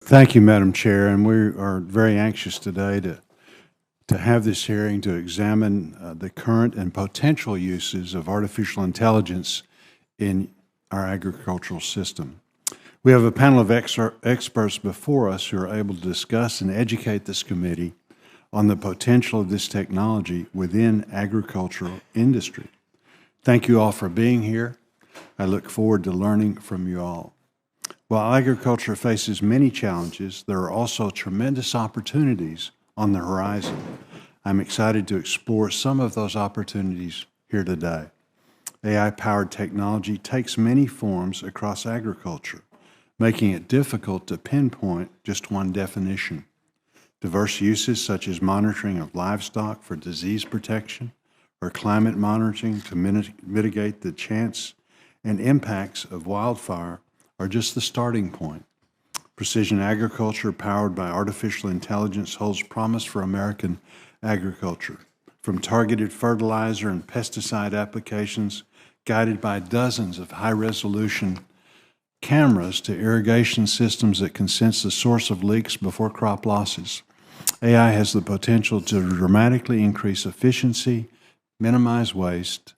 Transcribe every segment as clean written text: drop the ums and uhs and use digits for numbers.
Thank you, Madam Chair, and we are very anxious today to have this hearing to examine the current and potential uses of artificial intelligence in our agricultural system. We have a panel of experts before us who are able to discuss and educate this committee on the potential of this technology within agricultural industry. Thank you all for being here. I look forward to learning from you all. While agriculture faces many challenges, there are also tremendous opportunities on the horizon. I'm excited to explore some of those opportunities here today. AI-powered technology takes many forms across agriculture, making it difficult to pinpoint just one definition. Diverse uses such as monitoring of livestock for disease protection or climate monitoring to mitigate the chance and impacts of wildfire are just the starting point. Precision agriculture powered by artificial intelligence holds promise for American agriculture, from targeted fertilizer and pesticide applications guided by dozens of high-resolution cameras to irrigation systems that can sense the source of leaks before crop losses. AI has the potential to dramatically increase efficiency, minimize waste,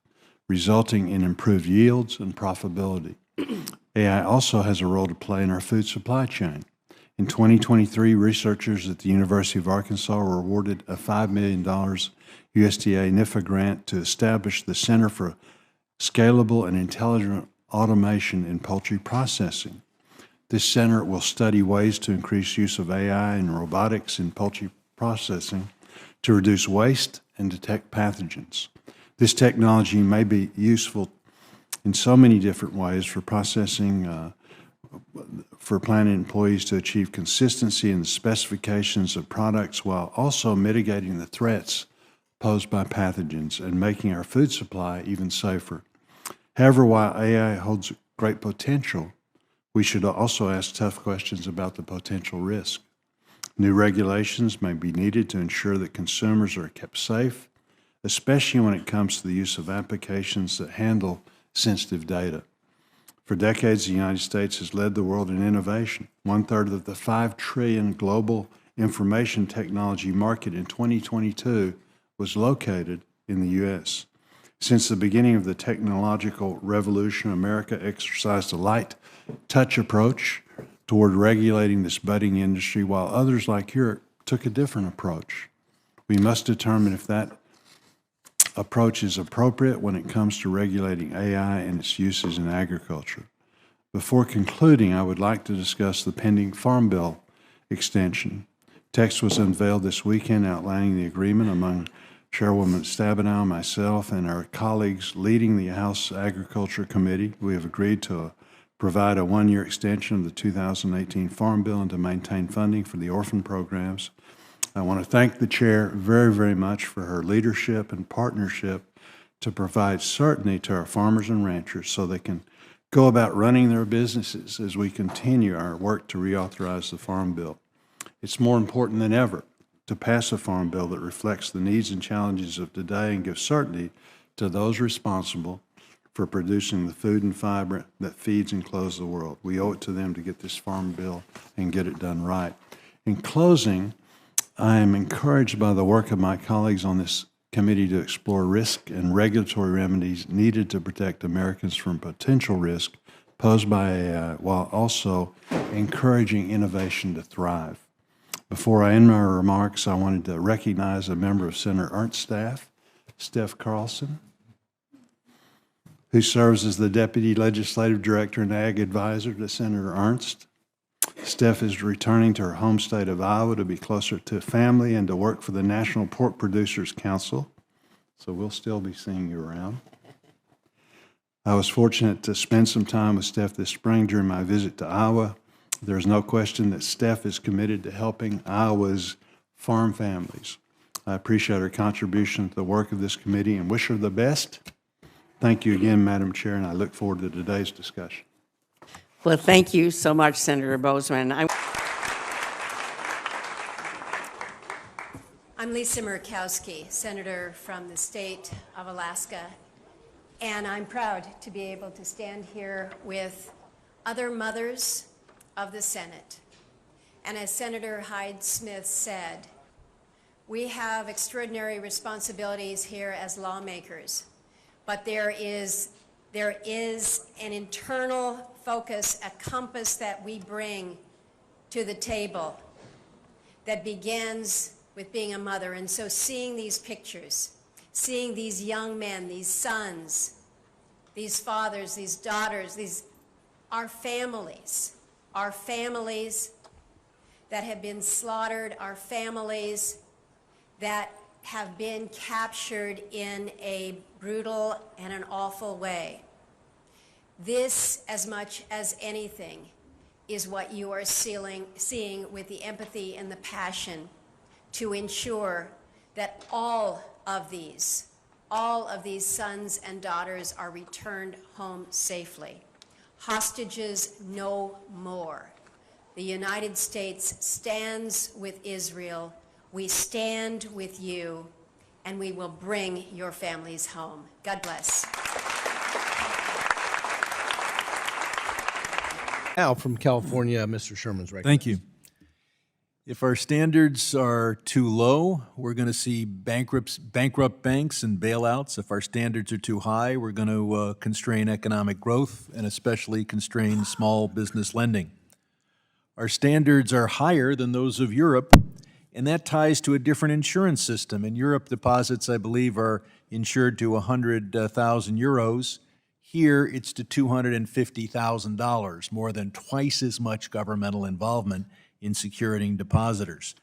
resulting in improved yields and profitability. AI also has a role to play in our food supply chain. In 2023, researchers at the University of Arkansas were awarded a $5 million USDA NIFA grant to establish the Center for Scalable and Intelligent Automation in Poultry Processing. This center will study ways to increase use of AI and robotics in poultry processing to reduce waste and detect pathogens. This technology may be useful in so many different ways for processing, for plant employees to achieve consistency in the specifications of products while also mitigating the threats posed by pathogens and making our food supply even safer. However, while AI holds great potential, we should also ask tough questions about the potential risk. New regulations may be needed to ensure that consumers are kept safe, especially when it comes to the use of applications that handle sensitive data. For decades, the United States has led the world in innovation. 1/3 of the $5 trillion global information technology market in 2022 was located in the U.S. Since the beginning of the technological revolution, America exercised a light touch approach toward regulating this budding industry, while others like Europe took a different approach. We must determine if that approach is appropriate when it comes to regulating AI and its uses in agriculture. Before concluding, I would like to discuss the pending Farm Bill extension. Text was unveiled this weekend outlining the agreement among Chairwoman Stabenow, myself, and our colleagues leading the House Agriculture Committee. We have agreed to provide a one-year extension of the 2018 Farm Bill and to maintain funding for the orphan programs. I want to thank the Chair very, very much for her leadership and partnership to provide certainty to our farmers and ranchers so they can go about running their businesses as we continue our work to reauthorize the Farm Bill. It's more important than ever to pass a Farm Bill that reflects the needs and challenges of today and gives certainty to those responsible for producing the food and fiber that feeds and clothes the world. We owe it to them to get this Farm Bill and get it done right. In closing, I am encouraged by the work of my colleagues on this committee to explore risk and regulatory remedies needed to protect Americans from potential risk posed by AI while also encouraging innovation to thrive. Before I end my remarks, I wanted to recognize a member of Senator Ernst's staff, Steph Carlson, who serves as the Deputy Legislative Director and Ag Advisor to Senator Ernst. Steph is returning to her home state of Iowa to be closer to family and to work for the National Pork Producers Council, so we'll still be seeing you around. I was fortunate to spend some time with Steph this spring during my visit to Iowa. There's no question that Steph is committed to helping Iowa's farm families. I appreciate her contribution to the work of this committee and wish her the best. Thank you again, Madam Chair, and I look forward to today's discussion. Well, thank you so much, Senator Bozeman. I'm Lisa Murkowski, Senator from the state of Alaska, and I'm proud to be able to stand here with other mothers of the Senate And as Senator Hyde-Smith said, we have extraordinary responsibilities here as lawmakers, but there is an internal focus, a compass that we bring to the table that begins with being a mother. And so seeing these pictures, seeing these young men, these sons, these fathers, these daughters, our families that have been slaughtered, our families that have been captured in a brutal and an awful way. This, as much as anything, is what you are seeing with the empathy and the passion to ensure that all of these sons and daughters are returned home safely. Hostages no more. The United States stands with Israel. We stand with you, and we will bring your families home. God bless. Now, from California, Mr. Sherman's recognized. Thank you. If our standards are too low, we're going to see bankrupt banks and bailouts. If our standards are too high, we're going to constrain economic growth and especially constrain small business lending. Our standards are higher than those of Europe, and that ties to a different insurance system. In Europe, deposits, I believe, are insured to 100,000 euros. Here, it's to $250,000, more than twice as much governmental involvement in securing depositors.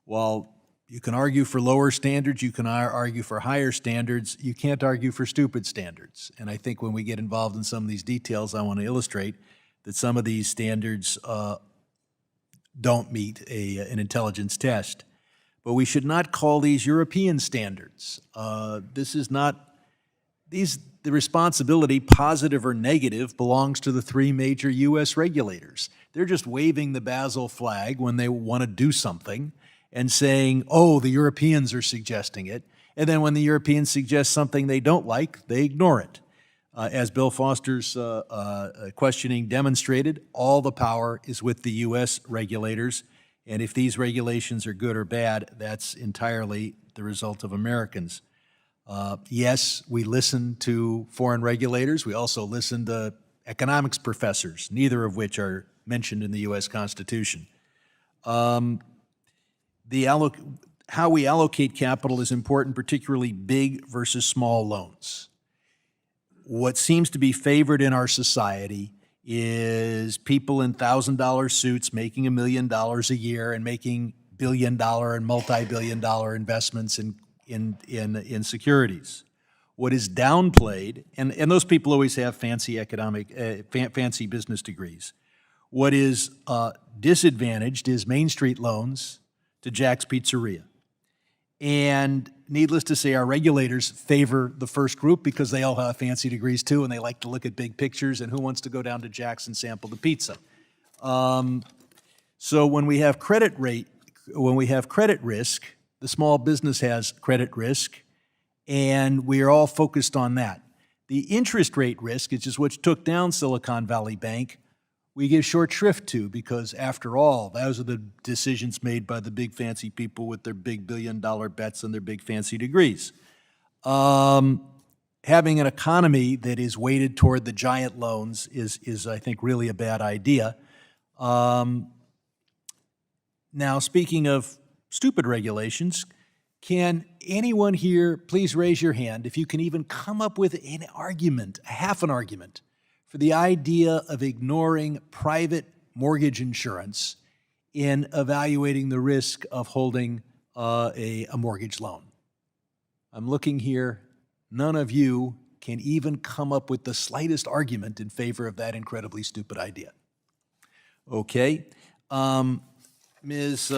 While you can argue for lower standards, you can argue for higher standards, you can't argue for stupid standards. And I think when we get involved in some of these details, I want to illustrate that some of these standards don't meet an intelligence test. But we should not call these European standards. The responsibility, positive or negative, belongs to the three major U.S. regulators. They're just waving the Basel flag when they want to do something and saying, oh, the Europeans are suggesting it. And then when the Europeans suggest something they don't like, they ignore it. As Bill Foster's questioning demonstrated, all the power is with the U.S. regulators. And if these regulations are good or bad, that's entirely the result of Americans. Yes, we listen to foreign regulators. We also listen to economics professors, neither of which are mentioned in the U.S. Constitution. How we allocate capital is important, particularly big versus small loans. What seems to be favored in our society is people in $1,000 suits making $1 million a year and making billion-dollar and multi-billion-dollar investments in securities. What is downplayed, and those people always have fancy fancy business degrees. What is disadvantaged is Main Street loans to Jack's Pizzeria. And needless to say, our regulators favor the first group because they all have fancy degrees too, and they like to look at big pictures, and who wants to go down to Jack's and sample the pizza? So when we have credit risk, the small business has credit risk, and we are all focused on that. The interest rate risk, which is what took down Silicon Valley Bank, we give short shrift to because, after all, those are the decisions made by the big fancy people with their big billion-dollar bets and their big fancy degrees. Having an economy that is weighted toward the giant loans is I think, really a bad idea. Now, speaking of stupid regulations, can anyone here please raise your hand if you can even come up with an argument, half an argument, for the idea of ignoring private mortgage insurance in evaluating the risk of holding a mortgage loan? I'm looking here. None of you can even come up with the slightest argument in favor of that incredibly stupid idea. Okay. Ms.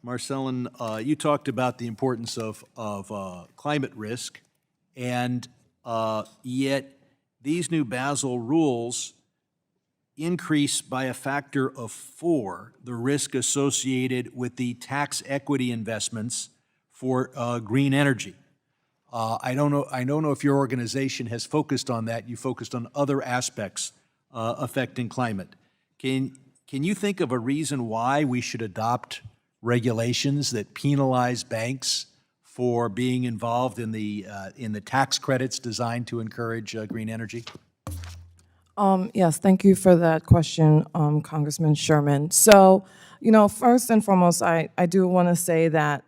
Marcellin, you talked about the importance of climate risk, and yet these new Basel rules increase by a factor of 4 the risk associated with the tax equity investments for green energy. I don't know if your organization has focused on that. You focused on other aspects affecting climate. Can Can you think of a reason why we should adopt regulations that penalize banks for being involved in the tax credits designed to encourage green energy? Yes, thank you for that question, Congressman Sherman. So, first and foremost, I do want to say that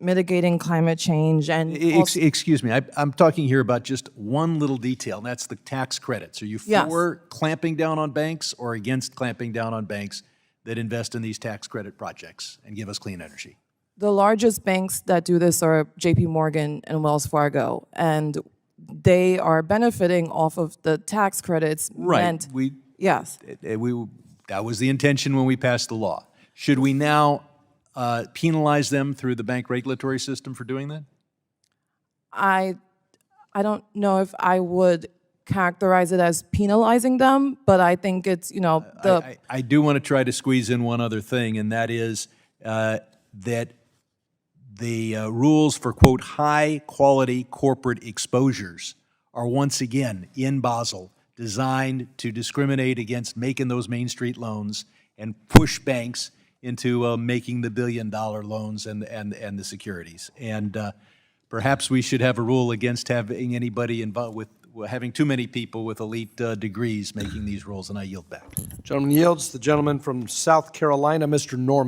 mitigating climate change and also, Excuse me, I'm talking here about just one little detail, and that's the tax credits. Are you Yes. for clamping down on banks or against clamping down on banks that invest in these tax credit projects and give us clean energy? the largest banks that do this are JP Morgan and Wells Fargo, and they are benefiting off of the tax credits meant. Yes. That was the intention when we passed the law. Should we now penalize them through the bank regulatory system for doing that? I don't know if I would characterize it as penalizing them, but I think it's, I do want to try to squeeze in one other thing, and that is that the rules for, quote, high-quality corporate exposures are once again in Basel designed to discriminate against making those Main Street loans and push banks into making the billion-dollar loans and the securities. And perhaps we should have a rule against having anybody involved with having too many people with elite degrees making these rules, and I yield back. Gentleman yields. The gentleman from South Carolina, Mr. Norman.